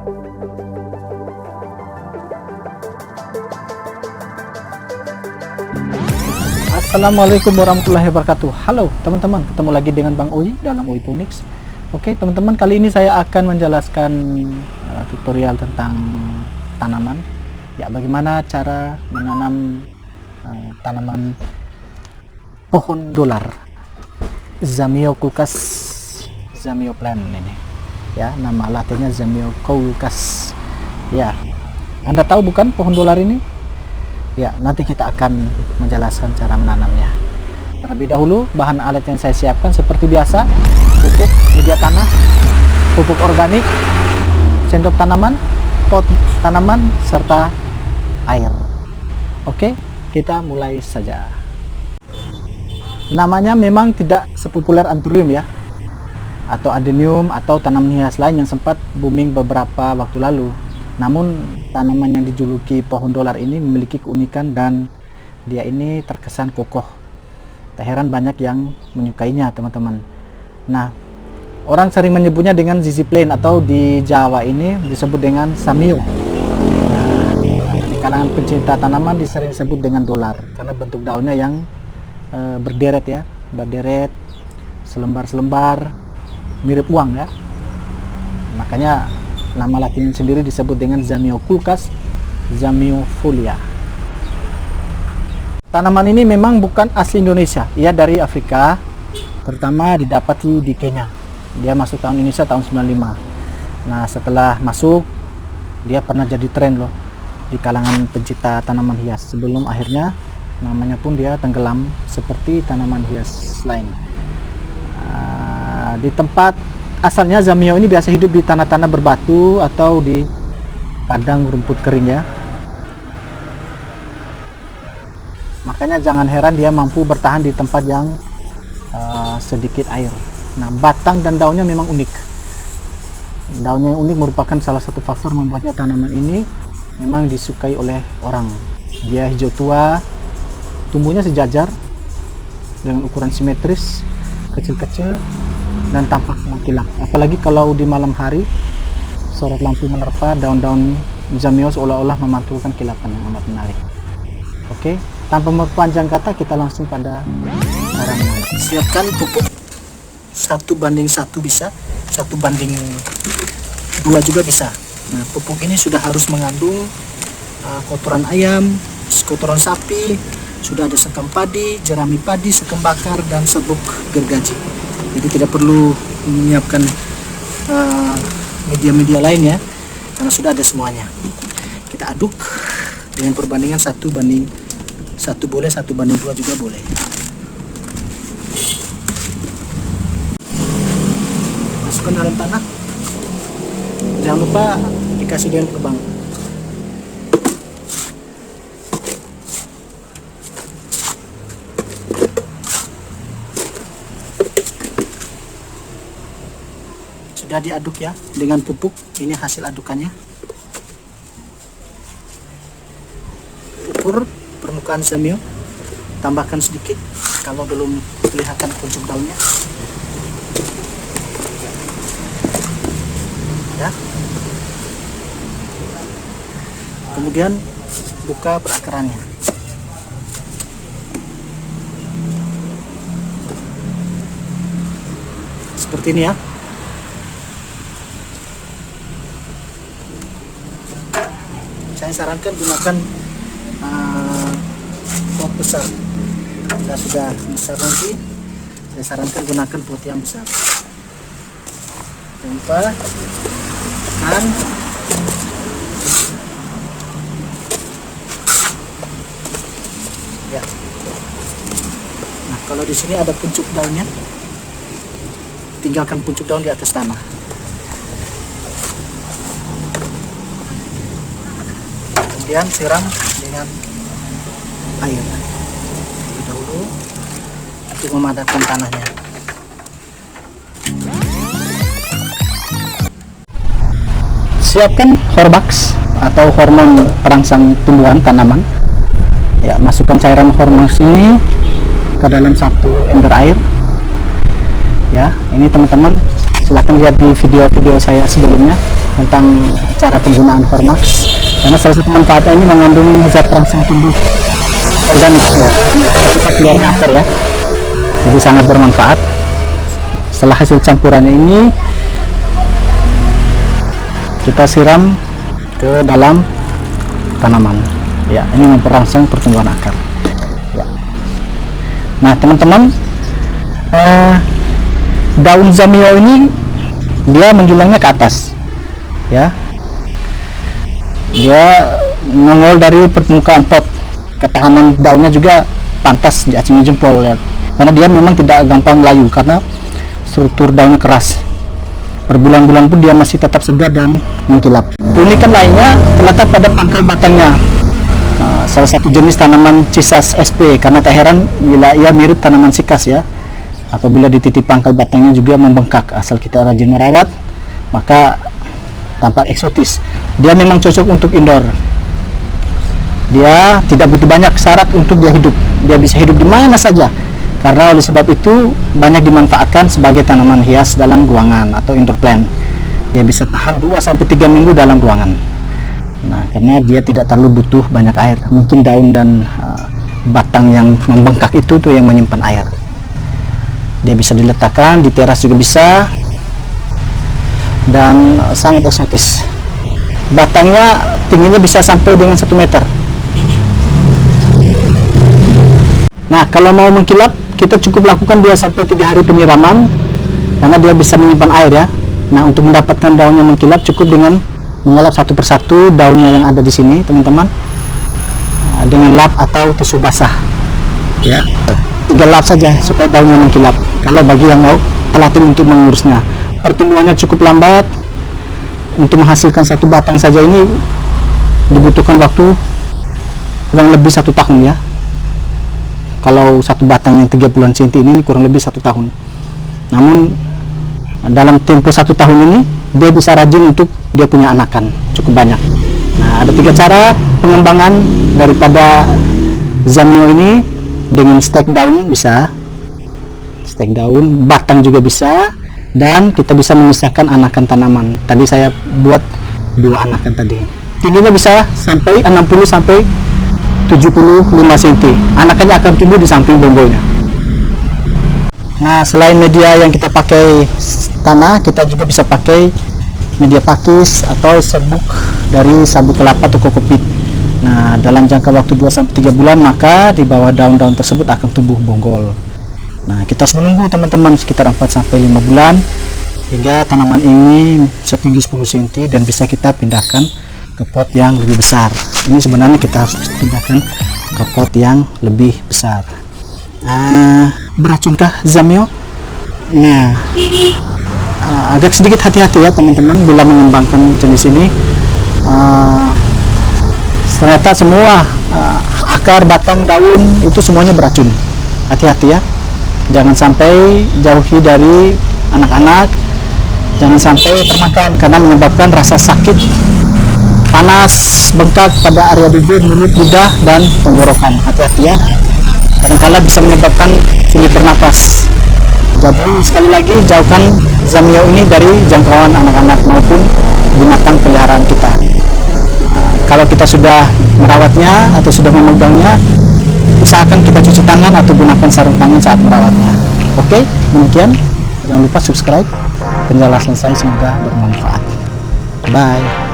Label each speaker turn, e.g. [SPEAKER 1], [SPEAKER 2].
[SPEAKER 1] Assalamualaikum warahmatullahi wabarakatuh. Halo teman-teman, ketemu lagi dengan Bang Oi dalam Oiphonics. Oke teman-teman, kali ini saya akan menjelaskan tutorial tentang tanaman. Ya, bagaimana cara menanam tanaman pohon dolar Zamioculcas Zamioplan ini. Ya, nama latinnya Zamioculcas. Ya, Anda tahu bukan pohon dolar ini? Ya, nanti kita akan menjelaskan cara menanamnya. Terlebih dahulu, bahan alat yang saya siapkan seperti biasa: pupuk, media tanah, pupuk organik, sendok tanaman, pot tanaman, serta air. Oke, kita mulai saja. Namanya memang tidak sepopuler anthurium ya, atau adenium, atau tanaman hias lain yang sempat booming beberapa waktu lalu. Namun tanaman yang dijuluki pohon dolar ini memiliki keunikan dan dia ini terkesan kokoh. Tak heran banyak yang menyukainya teman-teman. Nah, orang sering menyebutnya dengan zizi plain, atau di Jawa ini disebut dengan samio. Nah, di kalangan pencinta tanaman disering disebut dengan dolar karena bentuk daunnya yang berderet ya, berderet selembar-selembar mirip uang ya. Makanya nama latin sendiri disebut dengan Zamioculcas zamiofolia. Tanaman ini memang bukan asli Indonesia, ia dari Afrika, terutama didapati di Kenya. Dia masuk tahun Indonesia tahun 95. Nah, setelah masuk, dia pernah jadi tren loh di kalangan pencinta tanaman hias, sebelum akhirnya namanya pun dia tenggelam seperti tanaman hias lain. Di tempat asalnya Zamio ini biasa hidup di tanah-tanah berbatu atau di padang rumput kering ya. Makanya jangan heran dia mampu bertahan di tempat yang sedikit air. Nah, batang dan daunnya memang unik. Daunnya yang unik merupakan salah satu faktor membuatnya tanaman ini memang disukai oleh orang. Dia hijau tua, tumbuhnya sejajar dengan ukuran simetris, kecil-kecil, dan tampak mengkilap. Apalagi kalau di malam hari sorot lampu menerpa daun-daun Zamio seolah-olah memantulkan kilapan yang amat menarik. Oke, tanpa memperpanjang kata, kita langsung pada cara menanam. Siapkan pupuk 1:1 bisa, 1:2 juga bisa. Nah, pupuk ini sudah harus mengandung kotoran ayam, kotoran sapi, sudah ada sekam padi, jerami padi, sekam bakar, dan serbuk gergaji. Jadi tidak perlu menyiapkan media-media lain ya, karena sudah ada semuanya. Kita aduk dengan perbandingan 1:1 boleh, 1:2 juga boleh. Masukkan dalam tanah. Jangan lupa dikasih daun kembang. Sudah diaduk ya dengan pupuk. Ini hasil adukannya. Ukur permukaan Zamio, tambahkan sedikit kalau belum kelihatan pucuk daunnya ya. Kemudian buka perakarannya. Seperti ini ya. Saya sarankan gunakan pot besar. Jika sudah besar nanti, saya sarankan gunakan pot yang besar. Jangan lupa tekan. Ya. Nah, kalau di sini ada pucuk daunnya, tinggalkan pucuk daun di atas tanah. Kemudian siram dengan air terlebih dahulu untuk memadatkan tanahnya. Siapkan Horbax atau hormon perangsang tumbuhan tanaman. Ya, masukkan cairan hormon ini ke dalam 1 ember air. Ya, ini teman-teman silahkan lihat di video-video saya sebelumnya. tentang cara penggunaan Formax, karena salah satu manfaatnya ini mengandung zat perangsang tumbuh organik ya, cepat keluarnya akar ya, jadi sangat bermanfaat. Setelah hasil campurannya ini kita siram ke dalam tanaman ya, ini memperangsang pertumbuhan akar ya. Nah teman-teman, daun zamio ini dia menjulangnya ke atas ya, dia nongol dari permukaan pot, ketahanan daunnya juga pantas diacungi jempol ya, karena dia memang tidak gampang layu karena struktur daunnya keras. Berbulan-bulan pun dia masih tetap segar dan mengkilap. Keunikan lainnya terletak pada pangkal batangnya. Salah satu jenis tanaman Cisas sp, karena tak heran bila ia mirip tanaman sikas ya. Apabila dititik pangkal batangnya juga membengkak, asal kita rajin merawat maka tampak eksotis. Dia memang cocok untuk indoor. Dia tidak butuh banyak syarat untuk dia hidup. Dia bisa hidup di mana saja. Karena oleh sebab itu banyak dimanfaatkan sebagai tanaman hias dalam ruangan atau indoor plant. Dia bisa tahan 2-3 minggu dalam ruangan. Nah, karena dia tidak terlalu butuh banyak air. Mungkin daun dan batang yang membengkak itu tuh yang menyimpan air. Dia bisa diletakkan di teras juga bisa, dan sangat eksotis. Batangnya tingginya bisa sampai dengan 1 meter. Nah, kalau mau mengkilap, kita cukup lakukan 2-3 hari penyiraman, karena dia bisa menyimpan air ya. Nah, untuk mendapatkan daunnya mengkilap cukup dengan mengelap satu persatu daunnya yang ada di sini, teman-teman, dengan lap atau tisu basah ya. 3 lap saja supaya daunnya mengkilap. Kalau bagi yang mau telaten untuk mengurusnya, pertumbuhannya cukup lambat. Untuk menghasilkan satu batang saja ini dibutuhkan waktu kurang lebih 1 tahun ya. Kalau satu batang yang 30-an cm ini kurang lebih 1 tahun. Namun dalam tempo 1 tahun ini dia bisa rajin untuk dia punya anakan cukup banyak. Nah, ada 3 cara pengembangan daripada zamio ini. Dengan stek daun bisa, stek daun, batang juga bisa, dan kita bisa memisahkan anakan tanaman. Tadi saya buat 2 anakan tadi. Tingginya bisa sampai 60-75 cm. Anakannya akan tumbuh di samping bonggolnya. Nah, selain media yang kita pakai tanah, kita juga bisa pakai media pakis atau serbuk dari sabuk kelapa atau kokopit. Nah, dalam jangka waktu 2-3 bulan maka di bawah daun-daun tersebut akan tumbuh bonggol. Nah, kita harus menunggu teman-teman sekitar 4-5 bulan hingga tanaman ini setinggi 10 cm dan bisa kita pindahkan ke pot yang lebih besar. Ini sebenarnya kita harus pindahkan ke pot yang lebih besar. Beracunkah zamio? Nah, agak sedikit hati-hati ya teman-teman bila mengembangkan jenis ini. Ternyata semua akar, batang, daun itu semuanya beracun. Hati-hati ya, jangan sampai jauhi dari anak-anak, jangan sampai termakan karena menyebabkan rasa sakit, panas, bengkak pada area bibir, mulut, lidah, dan tenggorokan. Hati-hati ya, kadang-kala bisa menyebabkan sulit bernapas. Jadi sekali lagi jauhkan zamio ini dari jangkauan anak-anak maupun binatang peliharaan kita. Kalau kita sudah merawatnya atau sudah memegangnya, usahakan kita cuci tangan atau gunakan sarung tangan saat merawatnya. Oke, demikian. Jangan lupa subscribe. Penjelasan saya semoga bermanfaat. Bye.